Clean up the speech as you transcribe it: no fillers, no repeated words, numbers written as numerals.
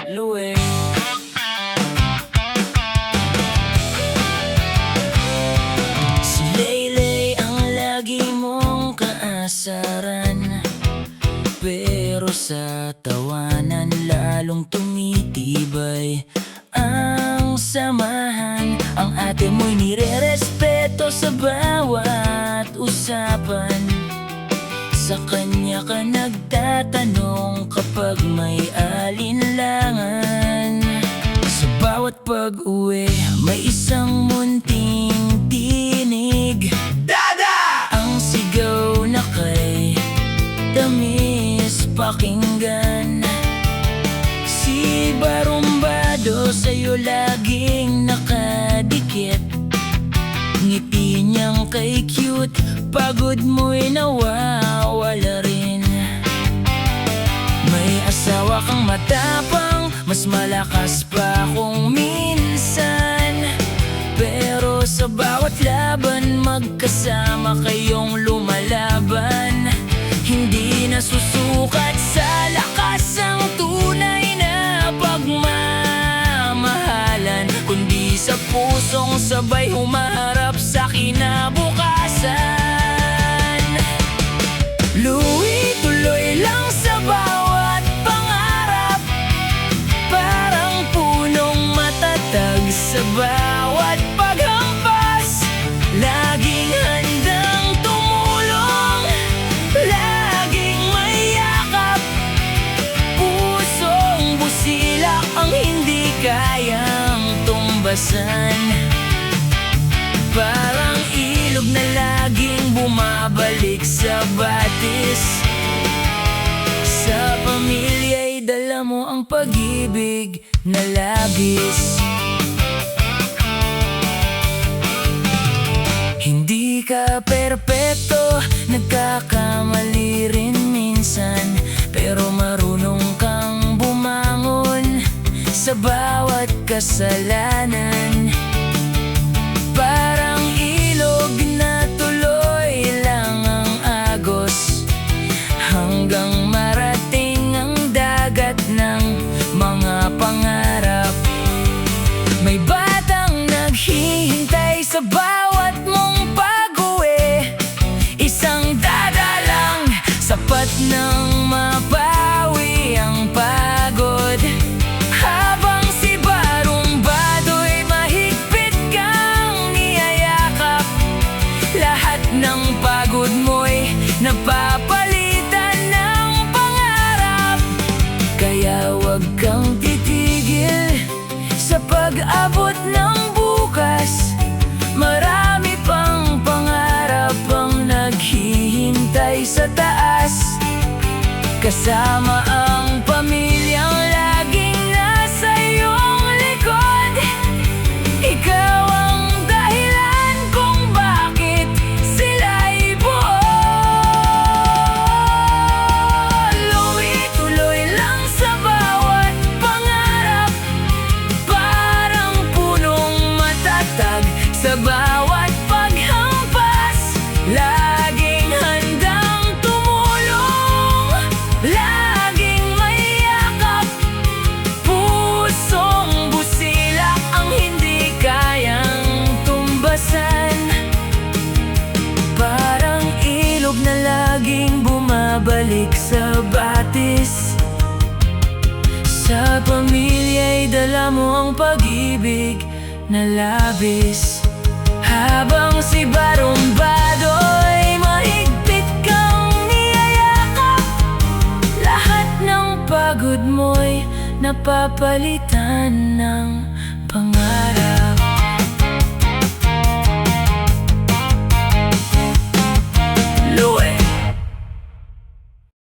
luwi. Si Laylay ang lagi mong kaasaran, pero sa tawanan lalong tumitibay ang samahan. Ang ate mo'y nire-respeto sa bawat usapan. Sa kanya ka nagtatanong kapag may alinlangan. Sa bawat pag-uwi may isang munting tinig, Dada! Ang sigaw na kay tamis pakinggan. Si Barumbado sa'yo laging nakadikit, ngiti niyang kay cute, pagod mo'y nawawala rin. May asawa kang matapang, mas malakas pa kung minsan, pero sa bawat laban magkasama kayong lumalaban. Hindi nasusukat sa lakas ang tunay na pagmamahalan, kundi sa pusong sabay humaharap sa kinabukasan. Luwi tuloy lang sa bawat pangarap, parang punong matatag sa bawat paghampas. Laging handang tumulong, laging may yakap, pusong busilak ang hindi kayang tumbasan. Parang ilog na laging bumabalik sa batis. Sa pamilya'y dala mo ang pag-ibig na labis. Hindi ka perpekto, nagkakamali rin minsan, pero marunong kang bumangon sa bawat kasalanan. Parang ilog na tuloy lang ang agos, hanggang marating ang dagat ng mga pangarap. May batang naghihintay sa bawat mong pag-uwi, isang dada lang sapat nang mapawi ang pagod. Habang si Barumbado'y mahigpit kang niyayakap, lahat ng pagod mo'y napapalitan ng pangarap. Kaya wag kang titigil sa pag-abot ng bukas, marami pang pangarap ang naghihintay sa taas. Kasama ang pamilyang laging nasa iyong likod, ikaw ang dahilan kung bakit sila'y buo. Luwi tuloy lang sa bawat pangarap, parang punong matatag sa bawat paghampas. Laging handang tumulong, laging may yakap, pusong busilak ang hindi kayang tumbasan. Parang ilog na laging bumabalik sa batis. Sa pamilya'y dala mo ang pag-ibig na labis. Habang si Barumbado'y mahigpit kang niyayakap, lahat ng pagod mo'y napapalitan ng